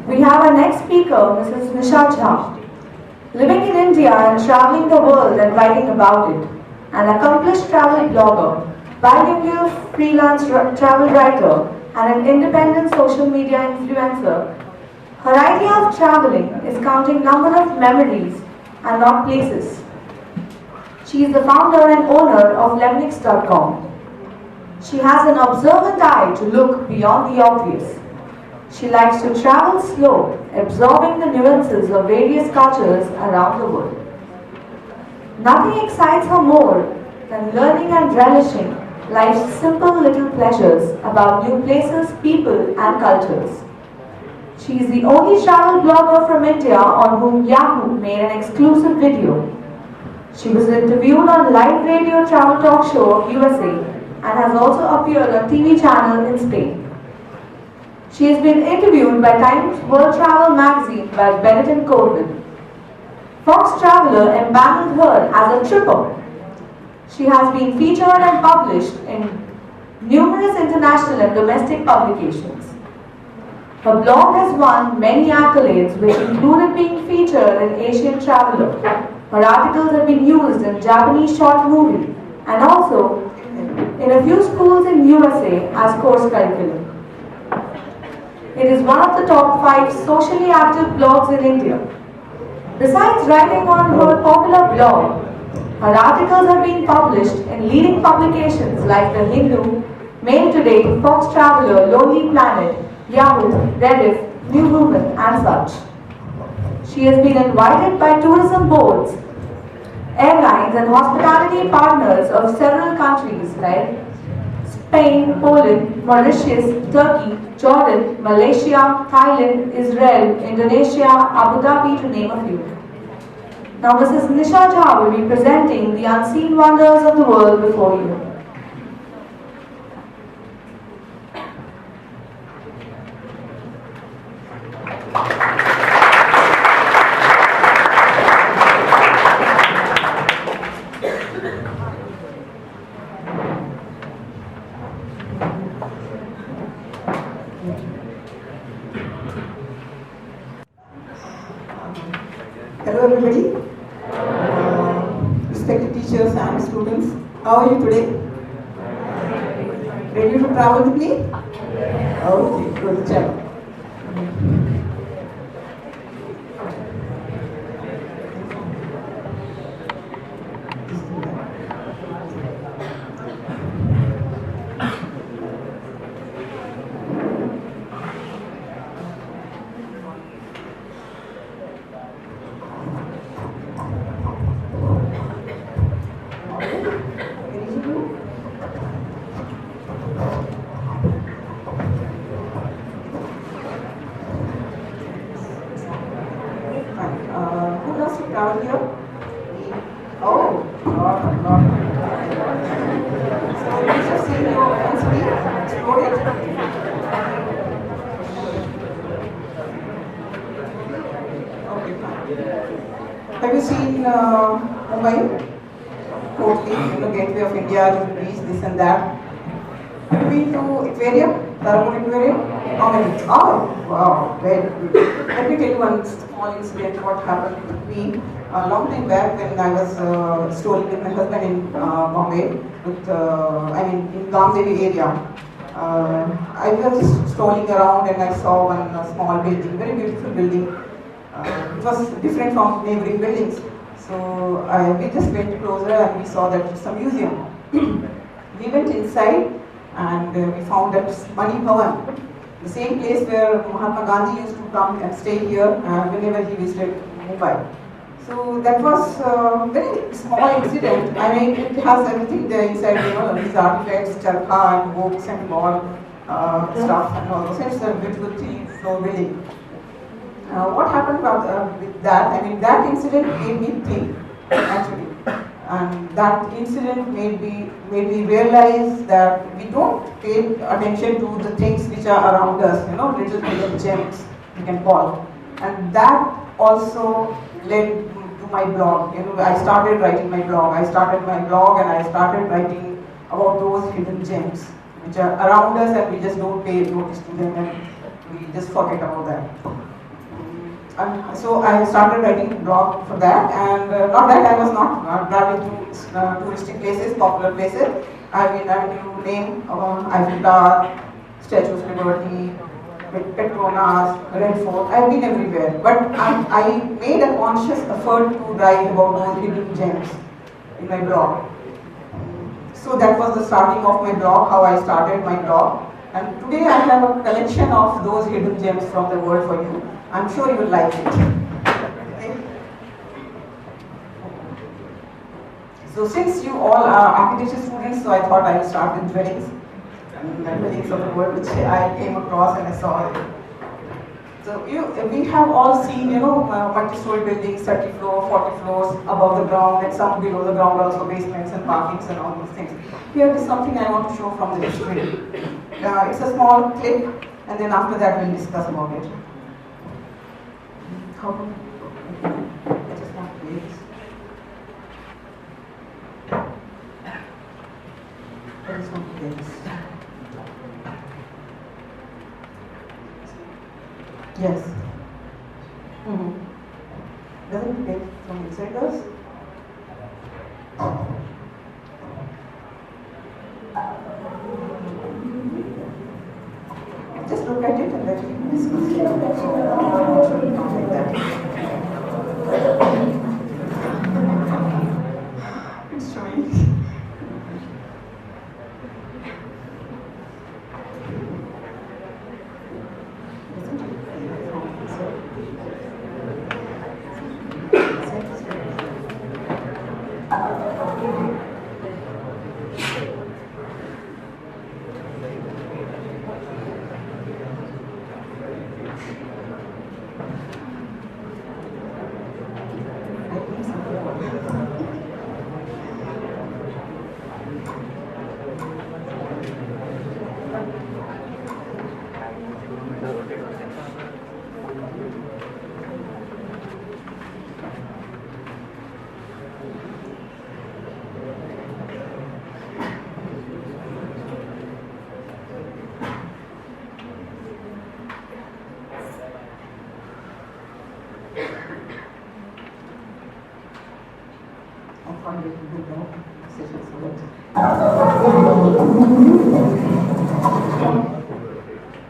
We have our next speaker, Mrs. Nisha Jha. Living in India and traveling the world and writing about it, an accomplished travel blogger, bilingual freelance travel writer, and an independent social media influencer, her idea of traveling is counting number of memories and not places. She is the founder and owner of Lemnix.com. She has an observant eye to look beyond the obvious. She likes to travel slow, absorbing the nuances of various cultures around the world. Nothing excites her more than learning and relishing life's simple little pleasures about new places, people, and cultures. She is the only travel blogger from India on whom Yahoo made an exclusive video. She was interviewed on live radio travel talk show of USA and has also appeared on TV channel in Spain. She has been interviewed by Times World Travel magazine by Bennett and Corbin. Fox Traveler empaneled her as a tripper. She has been featured and published in numerous international and domestic publications. Her blog has won many accolades, which included being featured in Asian Traveler. Her articles have been used in Japanese short movie and also in a few schools in USA as course curriculum. It is one of the top 5 socially active blogs in India. Besides writing on her popular blog, her articles have been published in leading publications like The Hindu, Mail Today, Fox Traveler, Lonely Planet, Yahoo, Rediff, New Woman, and such. She has been invited by tourism boards, airlines, and hospitality partners of several countries like Spain, Poland, Mauritius, Turkey, Jordan, Malaysia, Thailand, Israel, Indonesia, Abu Dhabi, to name a few. Now Mrs. Nisha Jha will be presenting the unseen wonders of the world before you. Hello everybody, respected teachers and students, how are you today? Ready to travel with me? Okay, good job. Who wants to travel here? Oh, not. So you should see your country, explore it. Okay, fine. Have you seen Mumbai? Totally, gateway of India, different beach, this and that. Have you been to aquarium? Taramoor aquarium? How many? Oh, wow, very good. Let me tell you one small incident what happened with me a long time back when I was strolling with my husband in Bombay, in Gamdevi area. I was just strolling around and I saw one small building, very beautiful building. It was different from neighboring buildings. So we just went closer and we saw that it's a museum. We went inside and we found that Mani Bhavan, the same place where Mahatma Gandhi used to come and stay here whenever he visited Mumbai. So that was a very small incident. I mean, it has everything there inside, these artifacts, charkha and books and all stuff and all those. It's a beautiful three-floor building. What happened with that? I mean, that incident made me think, actually. And that incident made me realize that we don't pay attention to the things which are around us, little hidden gems, we can call. And that also led to my blog. I started writing my blog. I started writing about those hidden gems which are around us and we just don't pay notice to them and we just forget about that. So I started writing a blog for that, and not that I was not traveling to touristic places, popular places. I mean, I will name Eiffel Tower, Statue of Liberty, Petronas, Red Fort. I've been everywhere, but I made a conscious effort to write about those hidden gems in my blog. So that was the starting of my blog, how I started my blog. And today I have a collection of those hidden gems from the world for you. I'm sure you will like it. Okay. So since you all are architecture students, so I thought I would start with dwellings. Dwellings of the world which I came across and I saw it. So we have all seen, multi-story buildings, 30 floors, 40 floors above the ground, and some below the ground, also basements and parkings and all those things. Here is something I want to show from the history. It's a small clip, and then after that we'll discuss about it. I just want to play this. I just want to play this. Yes. Doesn't it get from inside us? Just look at it and let me discuss it. Like that. It's showing.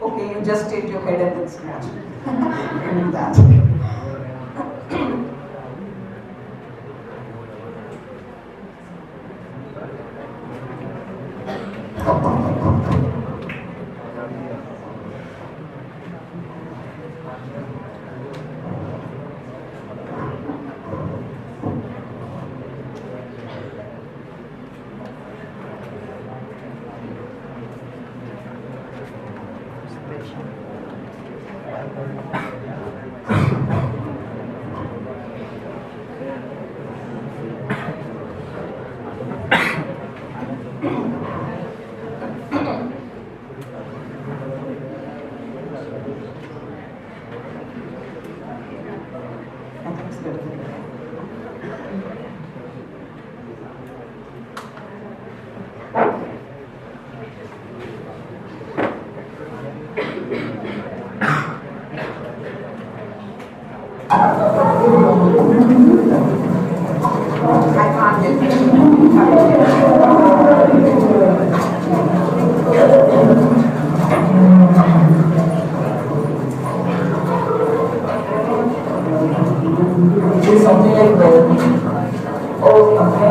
Okay, you just tilt your head and then scratch. You can do that. Something like that. Oh, okay.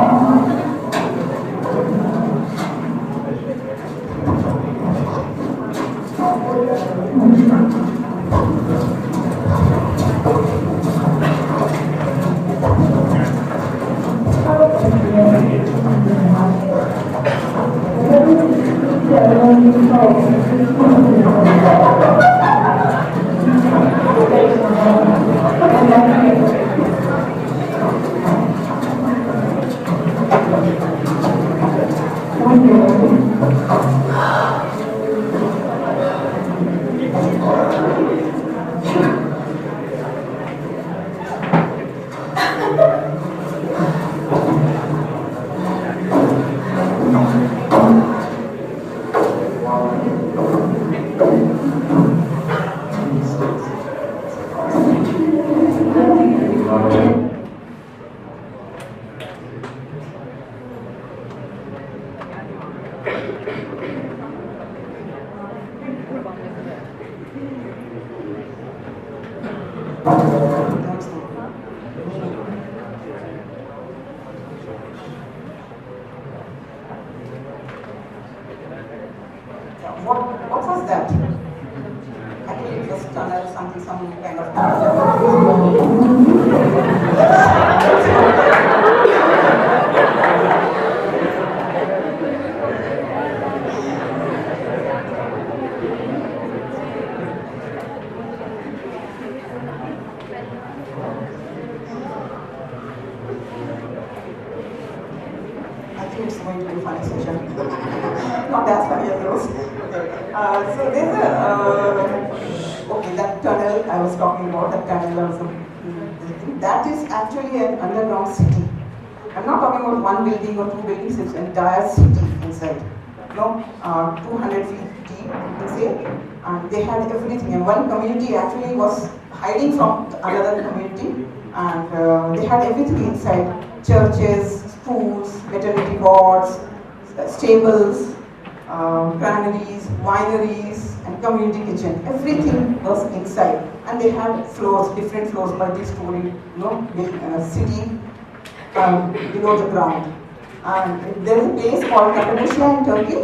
something, some kind of. I think it's going to be a funny session. Not as funny as those. So there's a, okay, that tunnel I was talking about, that tunnel also, that is actually an underground city. I'm not talking about one building or two buildings, it's an entire city inside. 200 feet deep, you can say. And they had everything. And one community actually was hiding from another community. And they had everything inside. Churches, schools, maternity wards, stables, granaries, wineries, and community kitchen. Everything was inside. And they had floors, different floors, multi-story, city below the ground. And there is a place called Cappadocia in Turkey,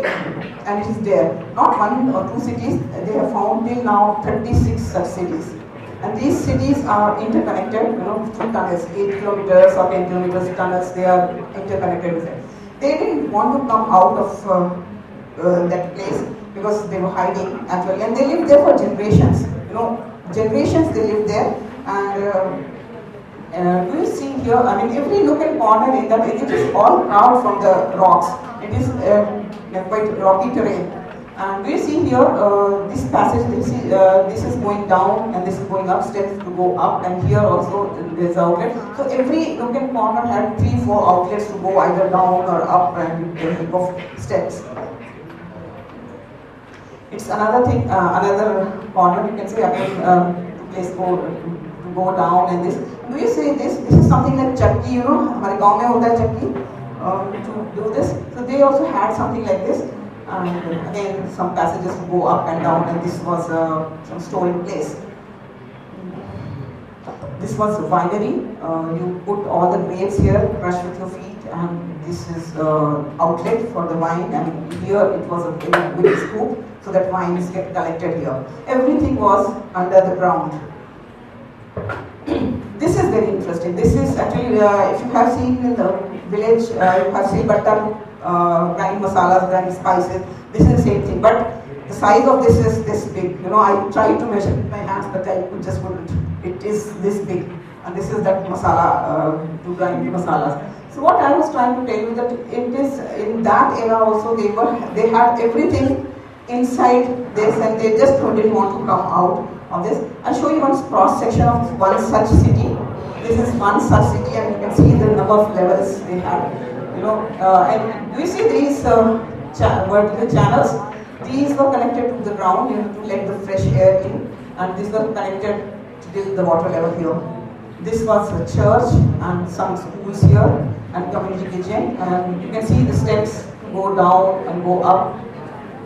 and it is there. Not one or two cities, they have found till now 36 such cities. And these cities are interconnected, through tunnels, 8 kilometers or 10 kilometers tunnels, they are interconnected with it. They didn't want to come out of that place because they were hiding actually, and they lived there for generations. Generations they lived there, and do you see here, I mean, every nook and corner in that, it is all carved from the rocks. It is quite rocky terrain. And do you see here, this passage, this is going down and this is going up, steps to go up, and here also there is an outlet. So every nook and corner had 3-4 outlets to go either down or up, and with the help of steps. It's another thing, another corner, you can say, again, place to go down, and this. Do you see this? This is something like chakki, हमारे गांव में होता है chakki, to do this. So they also had something like this, and again some passages to go up and down, and this was some storing place. This was a winery. You put all the grapes here, crush with your feet, and this is outlet for the wine, and here it was a big scoop, so that wines get collected here. Everything was under the ground. This is very interesting. This is actually, if you have seen in the village, you have seen butter, grind masalas, grind spices. This is the same thing, but the size of this is this big. I tried to measure with my hands, but I just couldn't. It is this big, and this is that masala to grind masalas. So what I was trying to tell you that it is in that era also they had everything inside this, and they just didn't want to come out of this. I'll show you one cross section of one such city. This is one such city, and you can see the number of levels they have. And do you see these vertical channels? These were connected to the ground, to let the fresh air in, and these were connected till the water level here. This was a church and some schools here and community kitchen, and you can see the steps to go down and go up.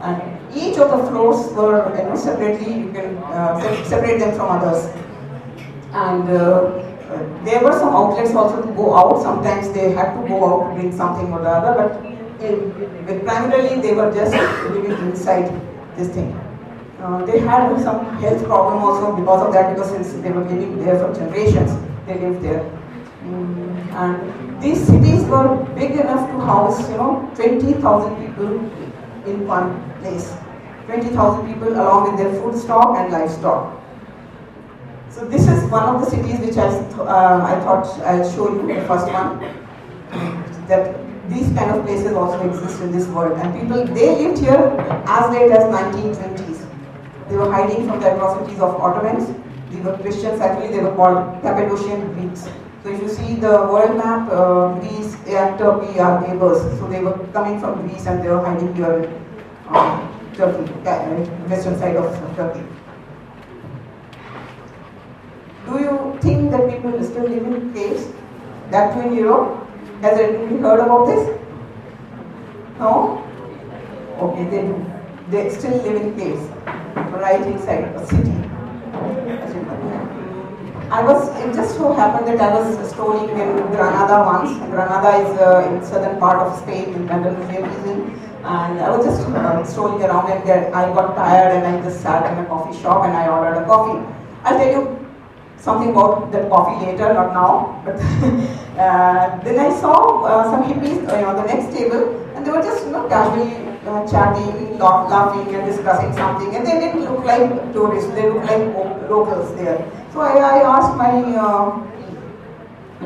And each of the floors were separately, you can separate them from others. And there were some outlets also to go out. Sometimes they had to go out to bring something or the other, but primarily they were just living inside this thing. They had some health problem also because of that, because since they were living there for generations, they lived there. And these cities were big enough to house 20,000 people in one place. 20,000 people along with their food stock and livestock. So this is one of the cities which I thought I'll show you, the first one, that these kind of places also exist in this world, and people, they lived here as late as 1920s. They were hiding from the atrocities of Ottomans. They were Christians, actually they were called Cappadocian Greeks. So if you see the world map, Greece and Turkey are neighbors. So they were coming from Greece and they were hiding here in Turkey, western side of Turkey. Do you think that people still live in caves? That too in Europe? Has anybody heard about this? No? Okay, they do. They still live in caves, right inside a city. It just so happened that I was strolling in Granada once. Granada is in southern part of Spain, in Andalusia region. And I was just strolling around, and I got tired and I just sat in a coffee shop and I ordered a coffee. I'll tell you something about that coffee later, not now. But then I saw some hippies on the next table, and they were just casually chatting, laughing, and discussing something. And they didn't look like tourists; they looked like locals there. So I asked my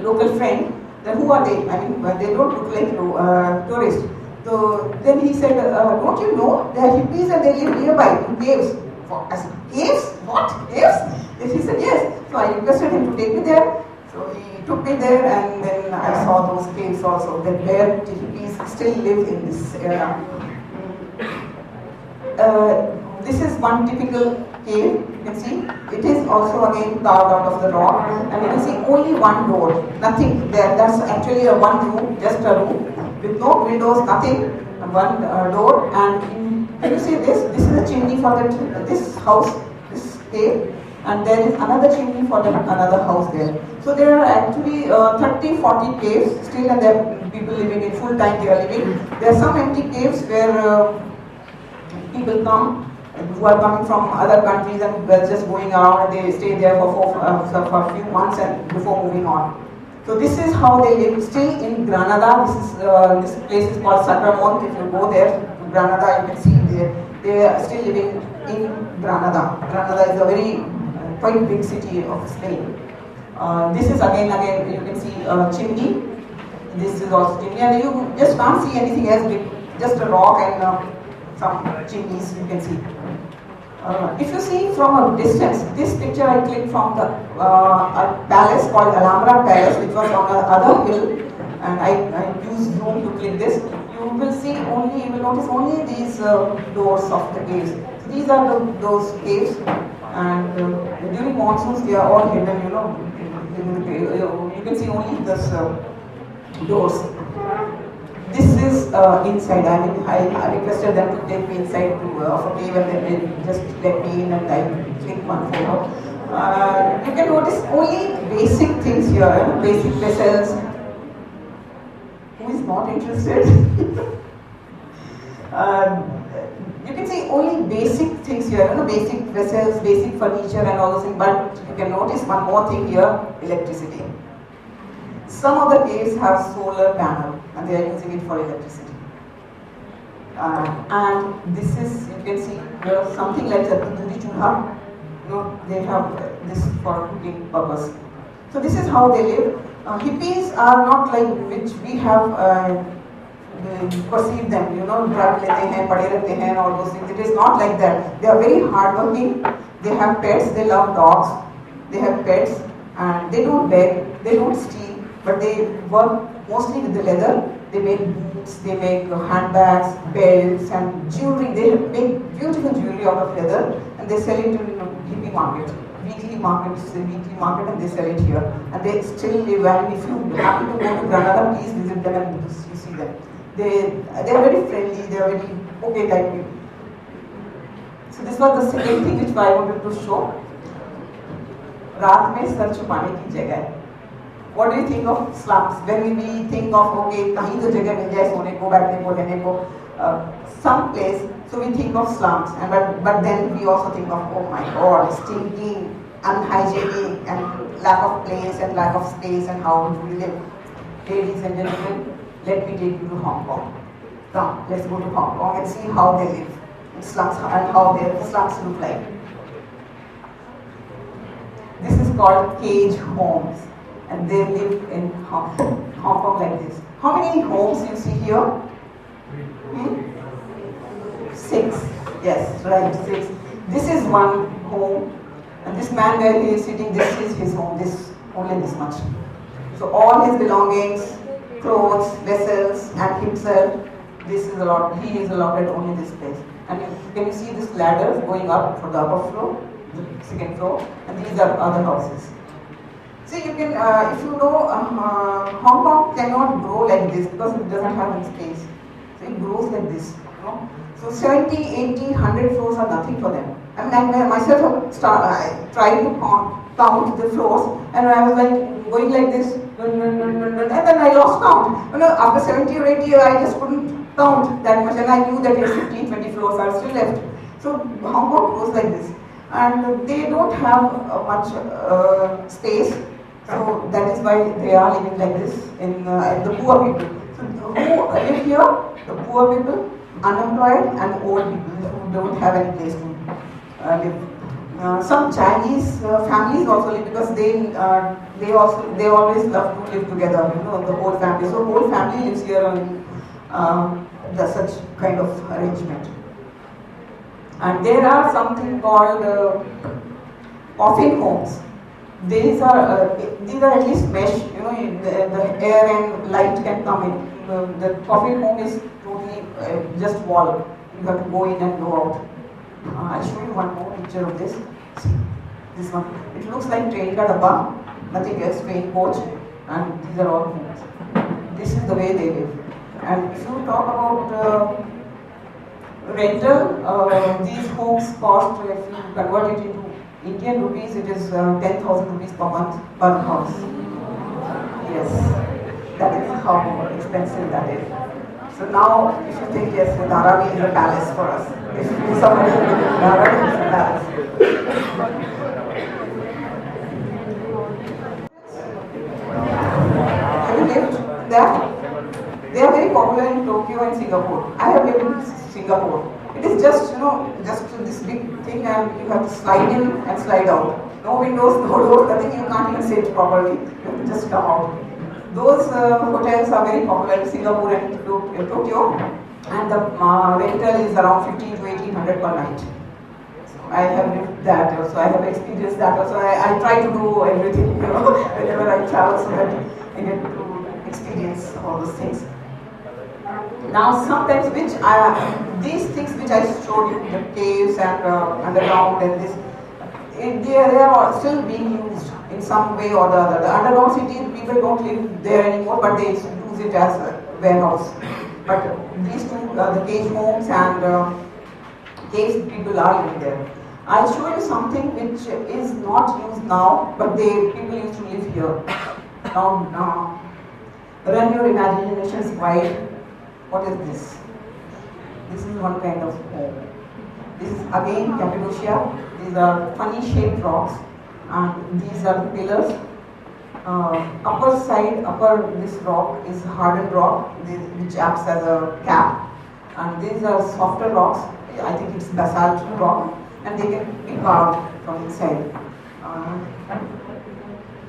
local friend, then who are they? I mean, they don't look like tourists. So then he said, don't you know, they are hippies and they live nearby in caves. I said, caves? What? Caves? And he said, yes. So I requested him to take me there. So he took me there, and then I saw those caves also, that where the hippies still live in this area. This is one typical cave, you can see. It is also again carved out of the rock, and you can see only one door, nothing there. That's actually a one room, just a room with no windows, nothing, one door. And can you see this? This is a chimney for this house, this cave, and there is another chimney for another house there. So there are actually 30-40 caves still, and there are people living in full time. They are living. There are some empty caves where people come who are coming from other countries and they're just going around, and they stay there for a few months and before moving on. So this is how they live still in Granada. This place is called Sacramento. If you go there to Granada, you can see they are still living in Granada. Granada is a very quite big city of Spain. This is again you can see chimney. This is also chimney, and you just can't see anything else, just a rock and some chimneys you can see. If you see from a distance, this picture I clicked from the a palace called Alhambra Palace, which was on the other hill, and I used zoom to click this. You will notice only these doors of the caves. So these are those caves, and during monsoons they are all hidden. You can see only this doors. This is inside. I mean, I requested them to take me inside of a cave, and then they just let me in, and I click one photo. You can notice only basic things here, basic vessels. Who is not interested? You can see only basic things here, basic vessels, basic furniture, and all those things. But you can notice one more thing here: electricity. Some of the caves have solar panel, and they are using it for electricity. And this is, you can see here, something like the Nisha Jha. They have this for cooking purpose. So this is how they live. Hippies are not like which we have perceived them. Drug lete hain, pade rehte hain, all those things. It is not like that. They are very hardworking. They have pets. They love dogs. They have pets, and they don't beg. They don't steal. But they work mostly with the leather. They make boots, they make handbags, belts, and jewelry. They make beautiful jewelry out of leather, and they sell it to hippie market. Weekly market, and they sell it here. And they still live. And if you happen to go to Granada, please visit them and you see them. They are very friendly. They are very okay like you. So this was the second thing which I wanted to show. रात में sir छुपाने की जगह है. What do you think of slums? When we think of, okay, kahin to jagah mil jaye sone ko, baithne ko, rehne ko, some place, so we think of slums. But then we also think of, oh my God, stinking, unhygienic, and lack of place and lack of space, and how do we live? Ladies and gentlemen, let me take you to Hong Kong. Come, let's go to Hong Kong and see how they live in slums and how their slums look like. This is called cage homes. And they live in Hong Kong like this. How many homes you see here? 6. Yes, right, 6. This is one home. And this man where he is sitting, this is his home. Only this much. So all his belongings, clothes, vessels, and himself, he is allotted only this place. And can you see this ladder going up for the upper floor, the second floor, and these are other houses. See, you can, if you know, Hong Kong cannot grow like this because it doesn't have any space. So it grows like this, So 70, 80, 100 floors are nothing for them. I mean, I myself I tried to count the floors, and I was like going like this, and then I lost count. After 70 or 80, I just couldn't count that much, and I knew that 15, 20 floors are still left. So Hong Kong grows like this. and they don't have much space, so that is why they are living like this in the poor people. So who live here? The poor people, unemployed, and old people who don't have any place to live. Some Chinese families also live because they always love to live together. You know, the whole family. So whole family lives here on such kind of arrangement. And there are something called coffin homes. These are at least mesh. You know, the air and light can come in. The coffin home is totally just wall. You have to go in and go out. I'll show you one more picture of this. See, this one. It looks like train ka dabba, nothing else, train coach, and these are all homes. This is the way they live. And if you talk about rental, these homes cost, if you convert it into Indian rupees, it is 10,000 rupees per month per house. Yes, that is how expensive that is. So now, if you think, yes, Dharavi is a palace for us. If you somewhere Dharavi is a palace. Have you lived there? They are very popular in Tokyo and Singapore. I have lived in Singapore. It is just, just this big thing, and you have to slide in and slide out. No windows, no doors, nothing. You can't even sit properly. You have to just come out. Those hotels are very popular in Singapore and Tokyo, and the rental is around 15 to 1800 per night. So I have lived that also. I have experienced that also. I try to do everything, whenever I travel, so that I get to experience all those things. Now, sometimes these things which I showed you, the caves and underground and this, they are still being used in some way or the other. The underground city, people don't live there anymore, but they use it as a warehouse. But these two, the cage homes and caves, people are living there. I'll show you something which is not used now, but people used to live here. Now, run your imaginations wide. What is this? This is one kind of home. This is again Cappadocia. These are funny shaped rocks, and these are the pillars. This rock is hardened rock, which acts as a cap, and these are softer rocks. I think it's basalt rock, and they can be carved from inside.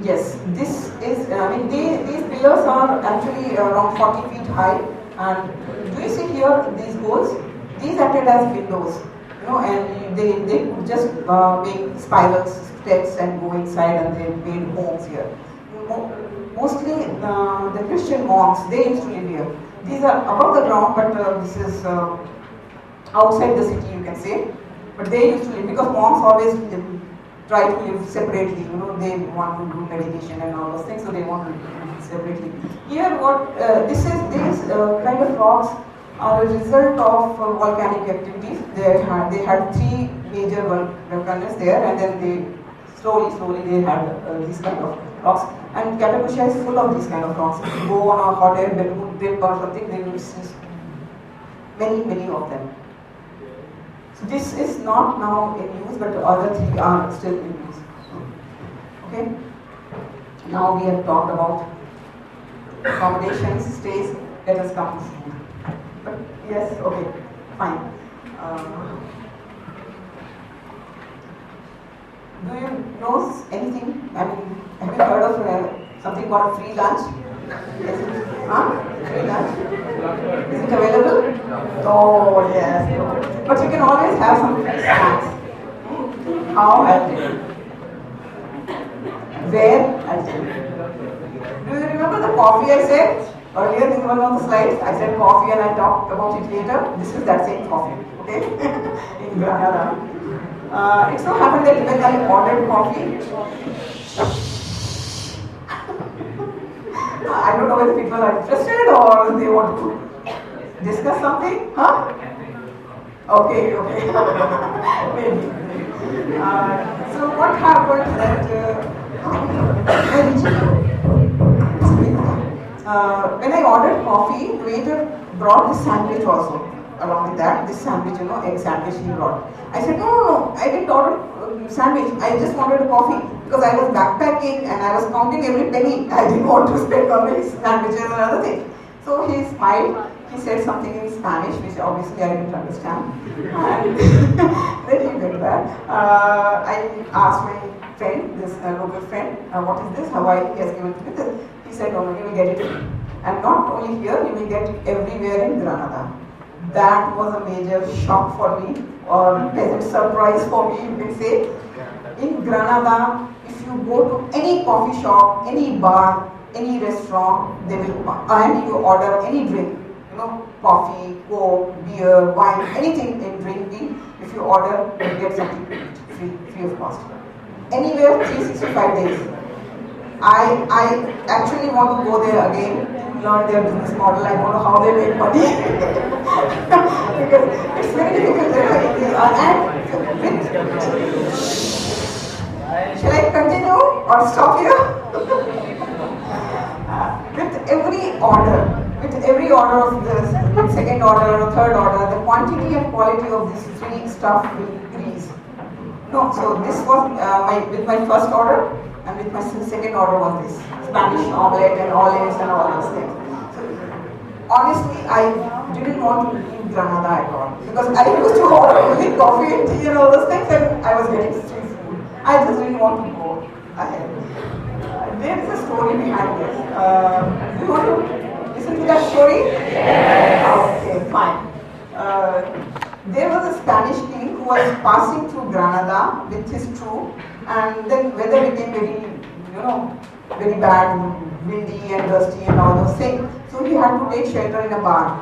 Yes, this is. These pillars are actually around 40 feet high. And do you see here these holes? These acted as windows, and they could just make spirals, steps, and go inside, and they made homes here. Mostly the Christian monks, they used to live here. These are above the ground, but this is outside the city, you can say. But they used to live, because monks always try to live separately. They want to do meditation and all those things, so they want to live separately. Here, these kind of rocks are a result of volcanic activities. They had three major volcanoes there, and then they slowly they had these kind of rocks. And Cappadocia is full of these kind of rocks. If you go on a hot air balloon trip or something, they will see many of them. So this is not now in use, but the other three are still in use. Okay. Now we have talked about accommodations, stays. Let us come to food. But yes, okay, fine. Do you know anything? Have you heard of something called free lunch? Yes. Free lunch? Is it available? Oh, yes. But you can always have some free snacks. How? I'll tell you. Where? I'll tell you. Do you remember the coffee I said? Earlier in one of the slides, I said coffee and I talked about it later. This is that same coffee, okay? In Granada. It so happened that when I ordered coffee, I don't know whether people are interested or they want to discuss something, huh? Okay. Maybe. So what happened that when I ordered coffee, the waiter brought this sandwich also. along with that, this sandwich, egg sandwich he brought. I said, no, no, no, I didn't order sandwich. I just wanted a coffee because I was backpacking and I was counting every penny. I didn't want to spend on these sandwiches and other things. So he smiled. He said something in Spanish, which obviously I didn't understand. And then he went back. I asked my friend, this local friend, what is this? How he has given to me this. He said, no, no, you will get it. And not only here, you will get it everywhere in Granada. That was a major shock for me, or pleasant surprise for me, you can say. In Granada, if you go to any coffee shop, any bar, any restaurant, they will, and you order any drink, coffee, coke, beer, wine, anything in drinking, if you order, you get something free of cost. Anywhere, 365 days. I actually want to go there again to learn their business model. I don't know how they make money. Because it's very difficult there. And with, shall I continue or stop here? With every order of this, second order or third order, the quantity and quality of this free stuff will increase. No, so this was with my first order, and with my second order was this Spanish omelette and olives and all those things. So honestly, I didn't want to leave Granada at all because I used to order only coffee and tea and all those things, and I was getting street food. I just didn't want to go ahead. There is a story behind this. Do you want to listen to that story? Yes. Okay, fine. There was a Spanish king who was passing through Granada with his troop, and then weather became very bad, windy and dusty and all those things. So he had to take shelter in a bar,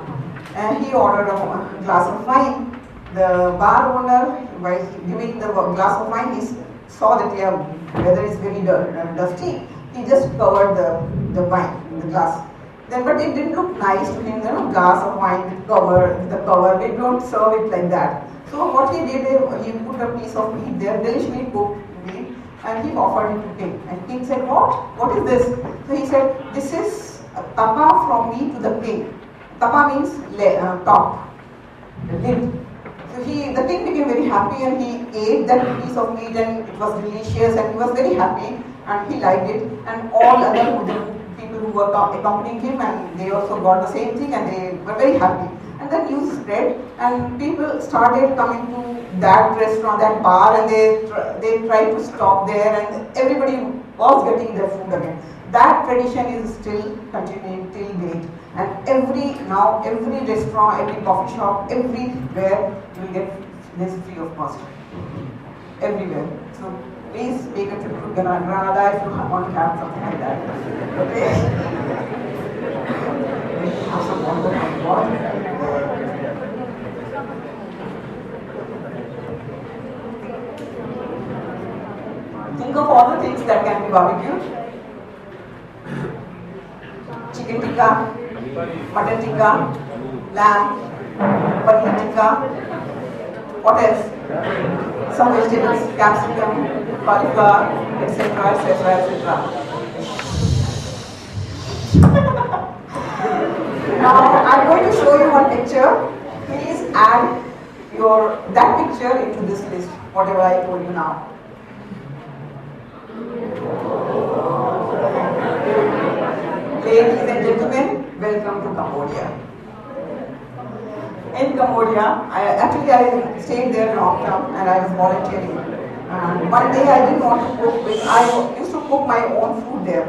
and he ordered a glass of wine. The bar owner, while giving the glass of wine, he saw that the weather is very dusty. He just covered the wine in the glass. Then, but it didn't look nice to him, glass of wine with the cover. We don't serve it like that. So what he did, he put a piece of meat there, deliciously cooked meat, and he offered it to king. And king said, what? What is this? So he said, this is a tapa from me to the king. Tapa means top, the lid. So the king became very happy, and he ate that piece of meat, and it was delicious, and he was very happy, and he liked it. And all other people who were accompanying him, and they also got the same thing, and they were very happy. And then news spread, and people started coming to that restaurant, that bar, and they tried to stop there, and everybody was getting their food again. That tradition is still continuing till date. And every restaurant, every coffee shop, everywhere you will get this free of cost. Everywhere. So please make a trip to Granada if you want to have something like that. Okay? Have some water. Think of all the things that can be barbecued. Chicken tikka, mutton tikka, lamb, paneer tikka. What else? Some vegetables, capsicum, cauliflower, etc., etc., etc. Now I'm going to show you one picture. Please add that picture into this list, whatever I told you now. Ladies and gentlemen, welcome to Cambodia. In Cambodia, I stayed there long term, and I was volunteering. One day I didn't want to cook. I used to cook my own food there.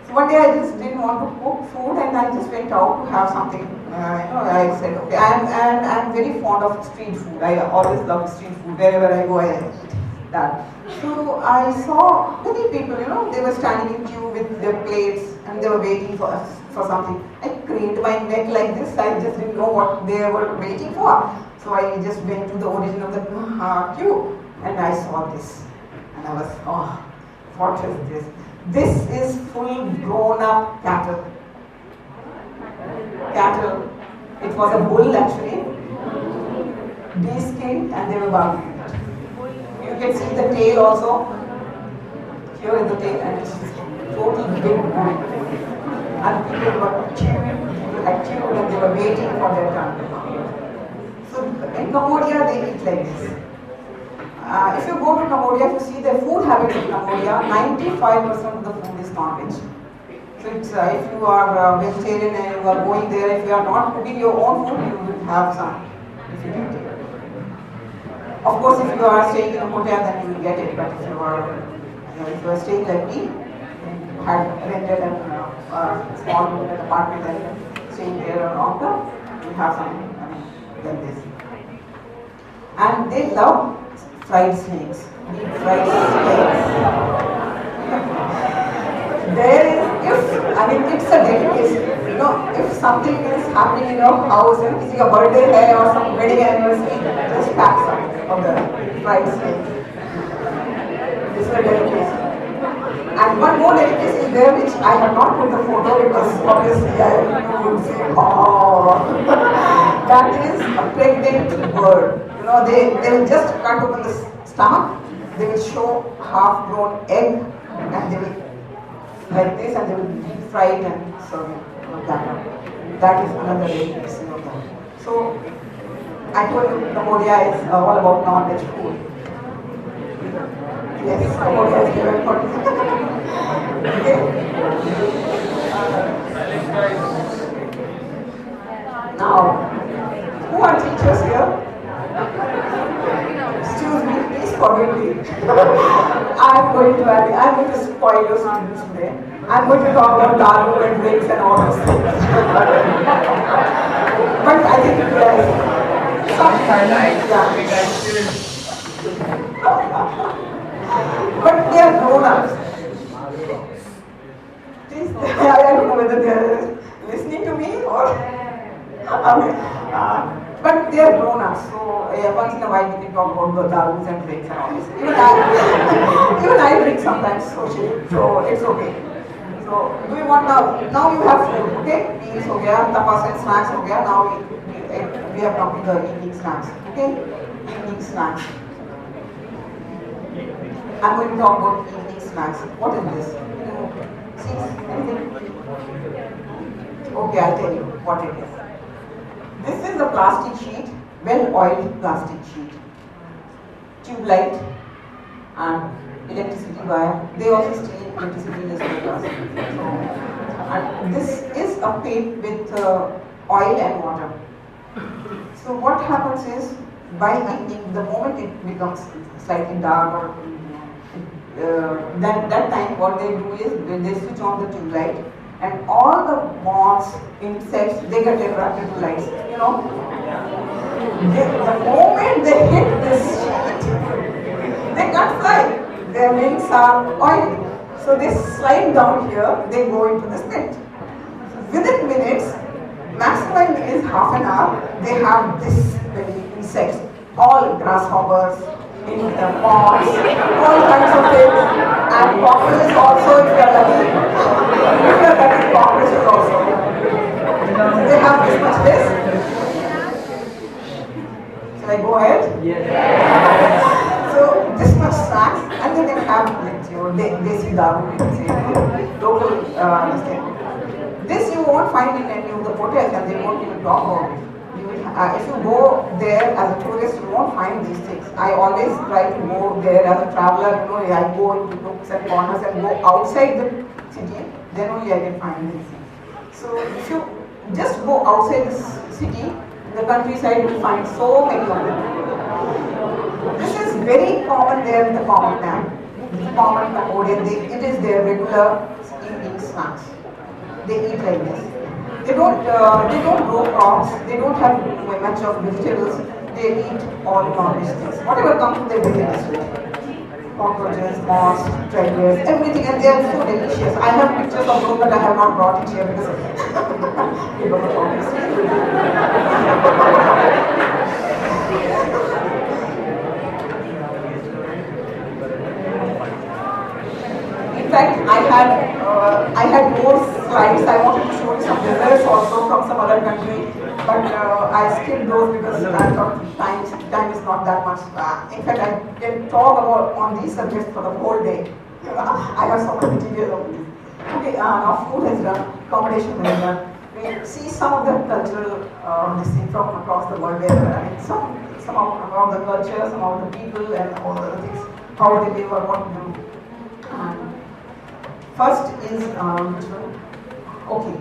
So one day I just didn't want to cook food, and I just went out to have something. I said, okay. I'm very fond of street food. I always love street food. Wherever I go, I eat that. So I saw many people. They were standing in queue with their plates, and they were waiting for something. I craned my neck like this. I just didn't know what they were waiting for. So I just went to the origin of the queue, and I saw this. And I was, oh, what is this? This is full grown up cattle. Cattle. It was a bull actually. De-skinned, and they were barbecued. You can see the tail also. Here is the tail, and it's totally big bull. And people were queuing, and they were waiting for their turn. Cambodia, they eat like this. If you go to Cambodia, if you see the food habits in Cambodia, 95% of the food is non-veg. So it's, if you are vegetarian and you are going there, if you are not cooking your own food, you will have some difficulty. Of course, if you are staying in a hotel, then you will get it. But if you are staying like me, had rented a small room in an apartment and staying there on the, you have something like this. And they love fried snakes. Deep fried snakes. There is, it's a delicacy. You know, if something is happening in your house, if it's a birthday hai or some wedding anniversary, just pack some of the fried snakes. This is a delicacy. And one more delicacy is there which I have not put the photo because obviously I would say, oh, that is a pregnant bird. You know, they will just cut open the stomach, they will show half-grown egg, and they will like this, and they will deep fry it and serve it like that. That is another delicacy of that. So, I told you Cambodia is all about non-veg food. Yes, Cambodia is very important. Okay. Now, who are teachers here? Excuse me, please forgive me. I'm going to spoil your students today. I'm going to talk about daru and drinks and all those things. But I think yes, but they are grown-ups. Please, I don't know whether they are listening to me or but they are grown-ups, so once in a while we can talk about the darus and drinks and all this. Even I drink sometimes socially, so it's okay. So do you want now you have food, okay? Meals ho gaya, tapas and snacks ho gaya. Now we have come to the evening snacks, okay? Evening snacks. I'm going to talk about evening snacks. What is this? See anything? Okay, I'll tell you what it is. This is a plastic sheet, well-oiled plastic sheet. Tube light and electricity wire. They also steal electricity in this class. And this is a paint with oil and water. So what happens is, by evening, the moment it becomes slightly dark or that time what they do is they switch on the tube light, and all the moths, insects, they get attracted to lights. You know, the moment they hit this sheet, they can't fly. Their wings are oily, so they slide down here. They go into the spit. Within minutes, maximum is half an hour. They have this many insects, all grasshoppers, in the moths, all kinds of things, and cockroaches also if you are lucky. If you are lucky, cockroaches also. They have this much this. Shall I go ahead? Yes. So this much snacks, and then they have like they see daru, local this thing. This you won't find in any of the hotels, and they won't even talk about it. If you go there as a tourist, you won't find these things. I always try to go there as a traveler. You know, I go into nooks and corners and go outside the city. Then only I can find these things. So if you just go outside the city, the countryside, you will find so many of them. This is very common there in the common man. Common Cambodian. It is their regular evening snacks. They eat like this. They don't grow crops, they don't have much of vegetables, they eat all non-veg things. Whatever comes to their vegetables, cockroaches, moths, treadmills, everything, and they are so delicious. I have pictures of those, but I have not brought it here because in fact, I had more slides. I wanted to show you some desserts also from some other country, but I skipped those because I thought time is not that much. In fact, I can talk about on these subjects for the whole day. I have so much material on this. Okay, now food has done, accommodation has done. We see some of the cultural this thing from across the world where some about the culture, some about the people, and all the other things, how they live or what they do. And first is which one? Okay.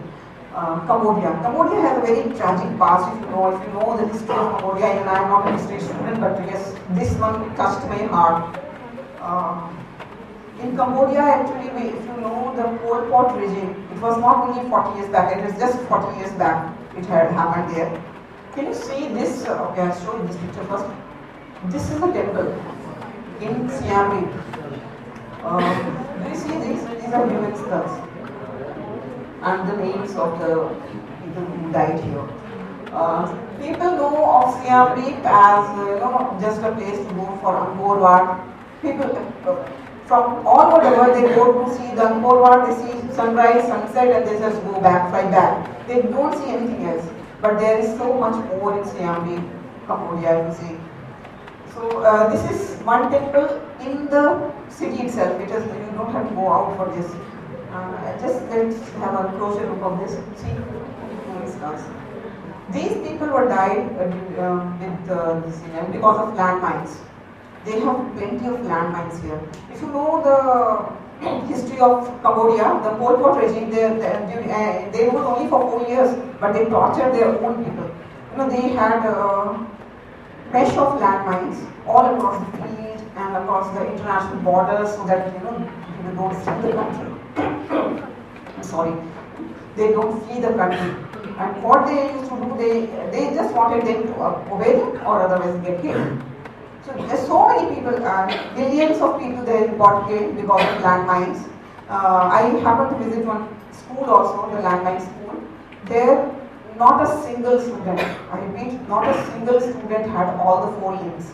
Cambodia. Cambodia has a very tragic past. If you know the history of Cambodia, and I am not a history student, but yes, this one touched my heart. In Cambodia, actually, if you know the Pol Pot regime, it was not only 40 years back, it was just 40 years back it had happened there. Can you see this? Okay, I'll show you this picture first. This is a temple in Siam Reap. Do you see these? These are human skulls. And the names of the people who died here. People know of Siam Reap as just a place to go for Angkor Wat. People from all over the world, they go to see the Angkor Wat, they see sunrise, sunset, and they just go back, fly back. They don't see anything else. But there is so much more in Siam Reap, Cambodia, you see. So this is one temple in the city itself. It is, you don't have to go out for this. Just let's have a closer look of this. See, these people were died because of landmines. They have plenty of landmines here. If you know the history of Cambodia, the Pol Pot regime, they ruled only for 4 years, but they tortured their own people. They had a mesh of landmines all across the field and across the international borders, so that people don't flee the country. Sorry, they don't flee the country. And what they used to do, they just wanted them to obey them or otherwise get killed. So there's so many people, millions of people there got killed because of landmines. I happened to visit one school also, the landmine school. There, not a single student, I repeat, not a single student had all the 4 limbs.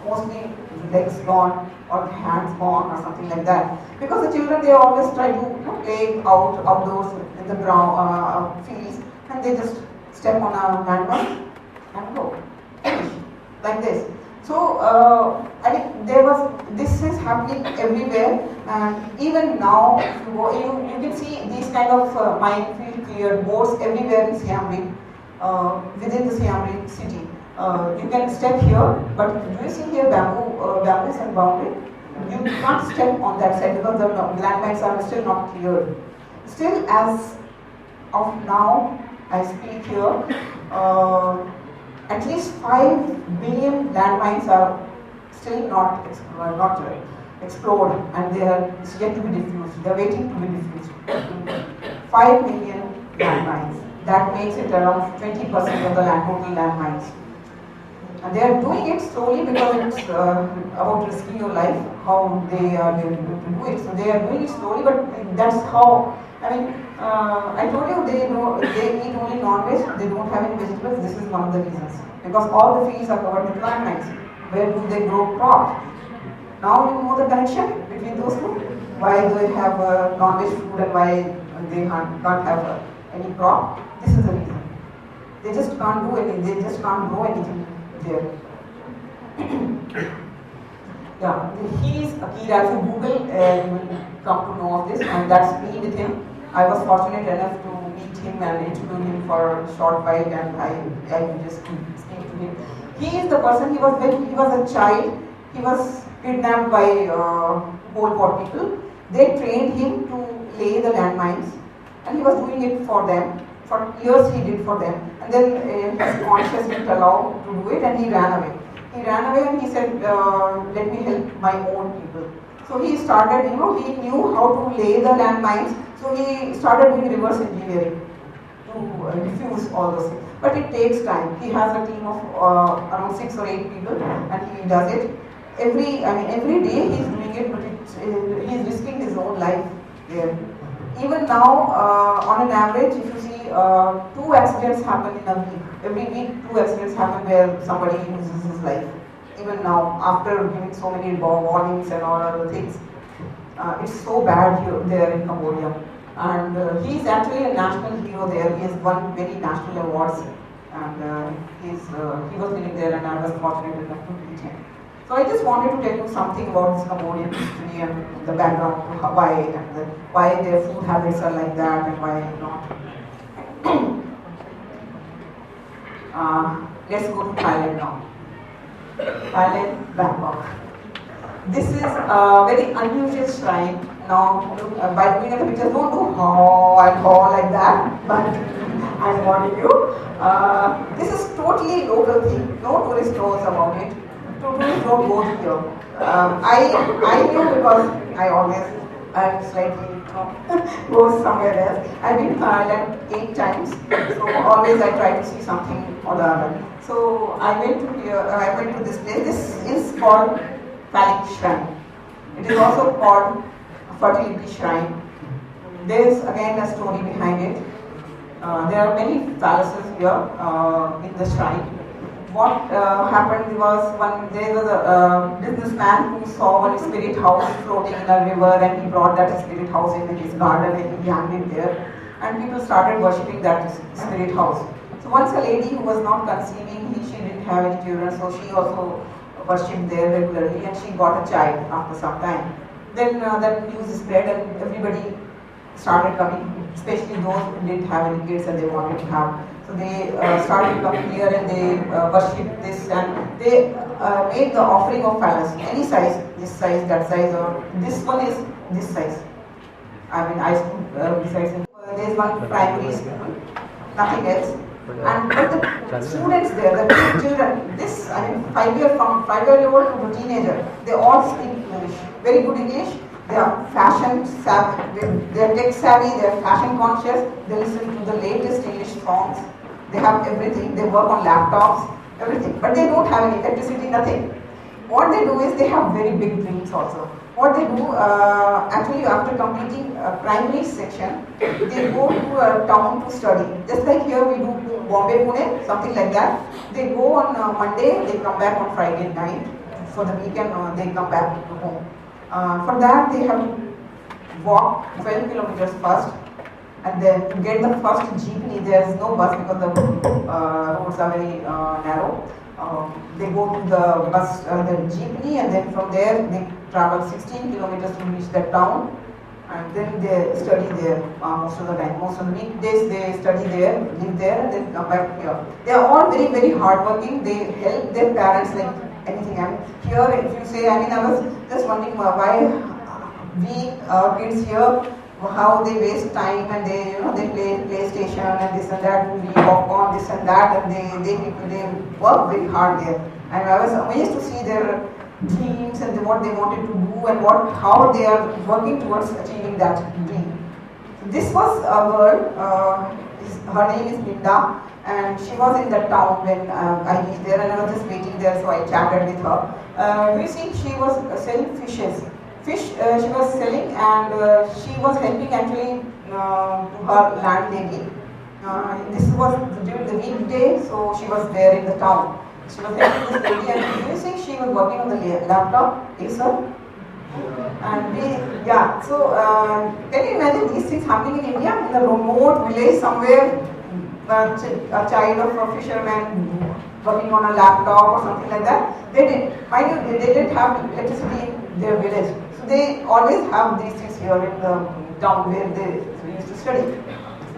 Mostly legs gone or hands gone or something like that. Because the children, they always try to play outdoors in the ground fields, and they just step on a landmine and go. Like this. So, I mean, this is happening everywhere, and even now, if you go, you can see these kind of minefield cleared boards everywhere in Siam Reap, within the Siam Reap city. You can step here, but do you see here bamboos and boundary? You can't step on that side because the landmines are still not cleared. Still, as of now, I speak here, at least 5 billion landmines are still not explored, and they are yet to be diffused. They are waiting to be diffused. 5 million landmines. That makes it around 20% of the total landmines. And they are doing it slowly because it's about risking your life, how they are going to do it. So they are doing it slowly, but that's how, I mean, I told you they eat only non-veg, they don't have any vegetables. This is one of the reasons. Because all the fields are covered with landmines. Where do they grow crops? Now you know the connection between those two. Why do they have non-veg food and why they can't have any crop? This is the reason. They just can't do anything. They just can't grow anything there. Yeah, he is Akira. If you Google, you will come to know of this, and that's me with him. I was fortunate enough to meet him and interview him for a short while, and I just speak to him. He is the person. When he was a child, he was kidnapped by Pol Pot people. They trained him to lay the landmines, and he was doing it for them. For years he did for them, and then his conscience didn't allow to do it, and he ran away. He ran away and he said, let me help my own people. So he started, he knew how to lay the landmines, so he started doing reverse engineering to diffuse all those things. But it takes time. He has a team of around 6 or 8 people, and he does it. Every day he's doing it, but he's risking his own life there. Even now, on an average, if you see, 2 accidents happen in a week. Every week, 2 accidents happen where somebody loses his life. Even now, after giving so many warnings and all other things, it's so bad there in Cambodia. And he's actually a national hero there. He has won many national awards, and he was living there, and I was fortunate enough to meet him. So I just wanted to tell you something about this Cambodian history and the background to why their food habits are like that and why not. Let's go to Thailand now. Thailand, Bangkok. This is a very unusual shrine. Now, by looking at the pictures, don't do haw and haw like that, but I'm warning you. This is totally local thing. No tourist knows about it. Tourists don't go here. I knew because I always am slightly go somewhere else. I've been to Thailand 8 times, so always I try to see something or the other. So I went to here. I went to this place. This is called Phallic Shrine. It is also called Fertility Shrine. There is again a story behind it. There are many palaces here in the shrine. What happened was there was a businessman who saw one spirit house floating in a river, and he brought that spirit house in his garden and he hung it there. And people started worshipping that spirit house. So once a lady who was not conceiving, she didn't have any children, so she also worshipped there regularly, and she got a child after some time. Then that news spread and everybody started coming, especially those who didn't have any kids and they wanted to have. So they started coming here and they worshipped this, and they made the offering of phallus, any size, this size, that size, or this one is this size. I mean, I stood besides it. There is one primary school, nothing else. And but the students there, the children, this, I mean, 5-year-old to a teenager, they all speak English, very good English. They are fashion savvy, they are tech savvy, they are fashion conscious, they listen to the latest English songs, they have everything, they work on laptops, everything. But they don't have any electricity, nothing. What they do is they have very big dreams also. What they do, actually after completing a primary section, they go to a town to study. Just like here we do Bombay, Pune, something like that. They go on Monday, they come back on Friday night. For the weekend, they come back to home. For that, they have to walk 12 kilometers first, and then to get the first jeepney, there is no bus because the roads are very narrow. They go to the bus, the jeepney, and then from there they travel 16 kilometers to reach the town, and then they study there most of the time. Most of the weekdays they study there, live there, and then come back here. They are all very, very hardworking. They help their parents like anything. I mean, here, if you say, I mean, I was just wondering why we kids here, how they waste time and they, they play PlayStation and this and that, we popcorn, this and that, and they work very hard there. And I was amazed to see their dreams and what they wanted to do and how they are working towards achieving that dream. This was a girl, her name is Linda, and she was in the town when I reached there, and I was just waiting there, so I chatted with her. You see, she was selling fishes. Fish she was selling, and she was helping actually to her landlady. This was during the weekday, so she was there in the town. She was helping this lady, and you see, she was working on the laptop, Acer. And so can you imagine these things happening in India, in a remote village somewhere? A child of a fisherman working on a laptop or something like that. They did. Mind you, they didn't have electricity in their village. So they always have these things here in the town where they used to study.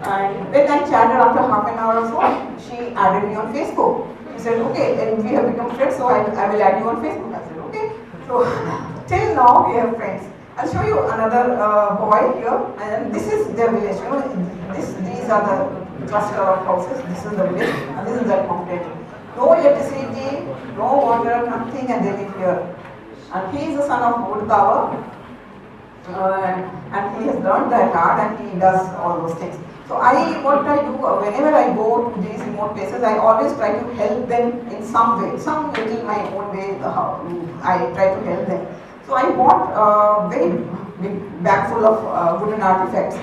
And when I chatted after half an hour or so, she added me on Facebook. She said, okay, and we have become friends, so I will add you on Facebook. I said, okay. So till now we have friends. I'll show you another boy here, and this is their village. These are the cluster of houses. This is the village, and this is the mountain. No electricity, no water, nothing, and they live here. And he is the son of woodcarver, and he has learned that art, and he does all those things. So what I do, whenever I go to these remote places, I always try to help them in some way, some little my own way. I try to help them. So I bought a very big bag full of wooden artifacts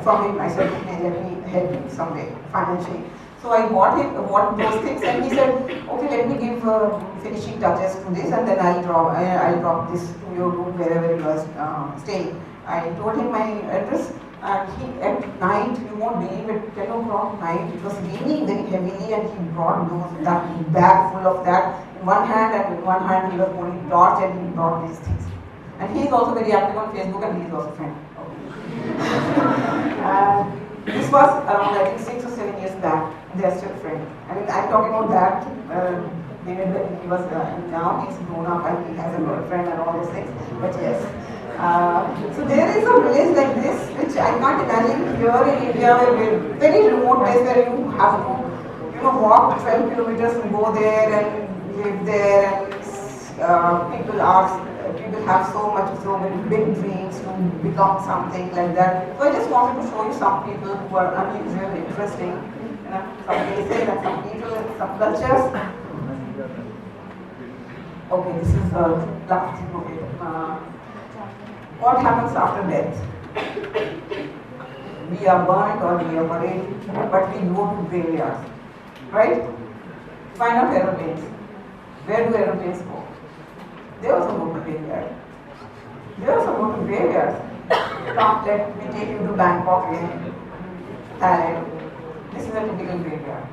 from him. I said, okay, let me help him some way financially. So I bought those things, and he said, okay, let me give finishing touches to this, and then I'll drop this to your room wherever you are staying. I told him my address, and he at night, you won't believe it, 10 o'clock night, it was raining very heavily, and he brought that bag full of that in one hand, and in one hand he was holding torch, and he brought these things. And he is also very active on Facebook, and he is also a friend. This was around, I think, 6 or 7 years back. They are still friends. I mean, I'm talking about that he was now he's grown up and he has a girlfriend and all those things. But yes, so there is a village like this which I can't imagine here in India, where we're very remote place where you have to walk 12 kilometers and go there and live there, and people have so many big dreams to become something like that. So I just wanted to show you some people who are unusual, interesting, some places and some people and some cultures. Okay, this is last. Okay, what happens after death? We are burnt or we are buried, but we go to graveyards, right? Find out aeroplanes. Where do aeroplanes go? They also go to graveyard. They also go to graveyards. Come, let me take you to Bangkok in Thailand. This is a typical graveyard.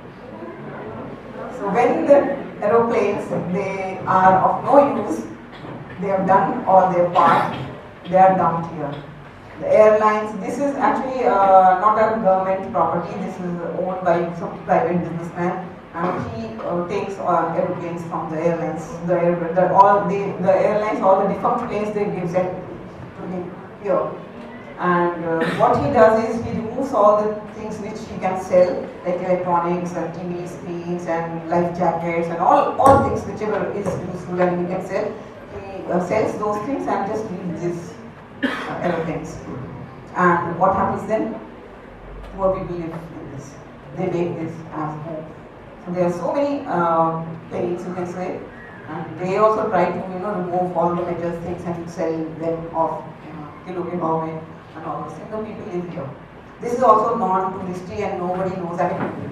So when the aeroplanes, they are of no use, they have done all their part, they are dumped here. The airlines, this is actually not a government property, this is owned by some private businessman, and he takes aeroplanes from the airlines. The airlines, all the defunct planes, they give them to him here. And what he does is he removes all the things which he can sell, like electronics and TV screens and life jackets and all things whichever is useful and he can sell. He sells those things and just leaves these aeroplanes. And what happens then? Poor people live in this. They make this as home. So there are so many planes, you can say, and they also try to remove all the metal things and sell them off kilo ke bhav mein and all those things. The people live here. This is also non-touristy and nobody knows. I mean,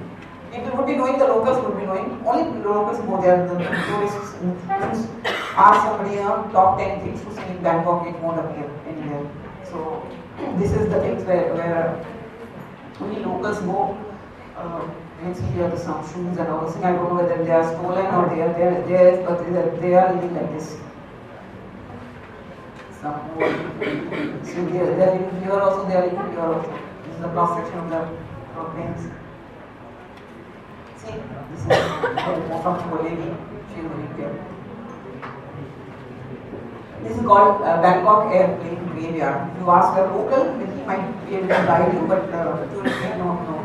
people would be knowing, the locals would be knowing. Only the locals go there. The tourists ask somebody top 10 things to see in Bangkok, it won't appear anywhere. So this is the things where only locals go. You can see here the some shoes and all those things. I don't know whether they are stolen or they are there, but they are living like this. Some more. So they are living here also, they are living here also. This is the cross section of the planes. See, this is from Bolivia. She is living here. This is called Bangkok Airplane Graveyard. If you ask a local, he might be able to guide you, but tourists may not know.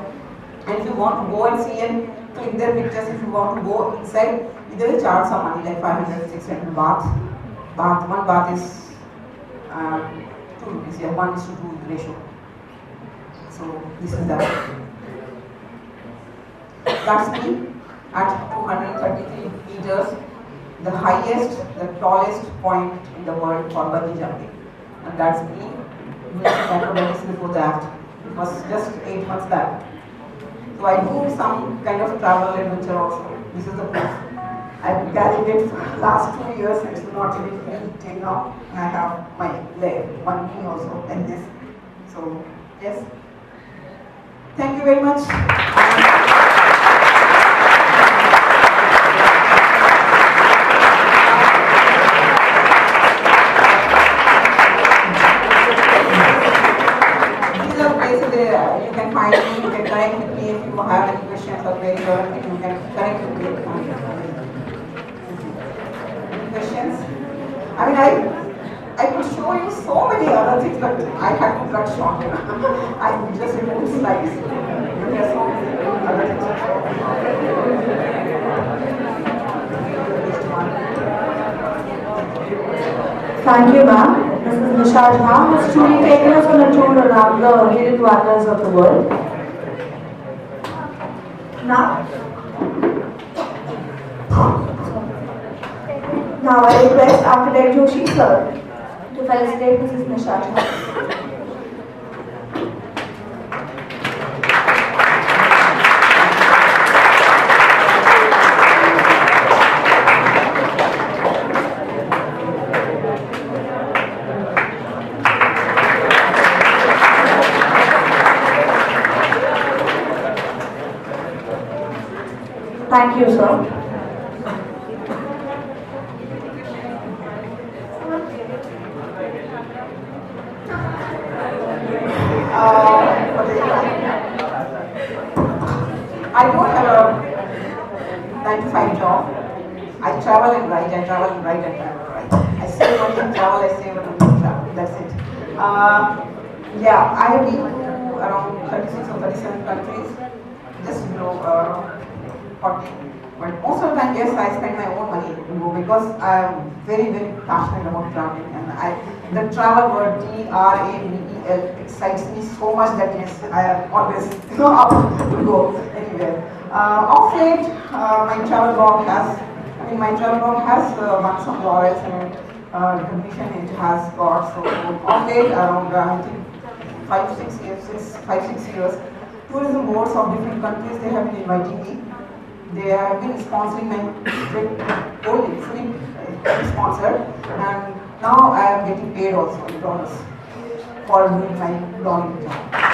And if you want to go and see and click their pictures, if you want to go inside, they will charge some money, like 500, 600 baht. One baht is 2 rupees, yeah, 1:2 ratio. So this is that. That's me at 233 meters, the highest, the tallest point in the world for bungee jumping. And that's me doing acrobatics before that. It was just 8 months back. So I do some kind of travel adventure also. This is the proof. I've carried it for the last 2 years and it's not really feel till now. I have my leg, one knee also, and this. So yes. Thank you very much. These are places where you can find me, you can connect with me if you have any questions or queries or anything, you can connect with me. Any questions? I mean, I could show you so many other things, but I had to cut short. I just removed slides. But there are so many other things to show. Thank you, ma'am. This is Nisha Jha, who has truly taken us on a tour around the hidden wonders of the world. Now I request Architect Joshi sir to felicitate Mrs. Nisha Jha. Thank you, sir. I don't have a 9 to 5 job. travel and write, I travel and write, I travel and write. I save money and travel, I save money and travel. That's it. Yeah, I have been to around 36 or 37 countries, just below 40. But most of the time, yes, I spend my own money to go because I am very, very passionate about traveling, and the travel word TRAVEL excites me so much that yes, I am always up to go anywhere. Of late, my travel blog has won some laurels and recognition it has got. So of late, around I think 5, 6 years, tourism boards of different countries they have been inviting me. They have been sponsoring my trip, fully sponsored, and now I am getting paid also in dollars for doing my blogging job.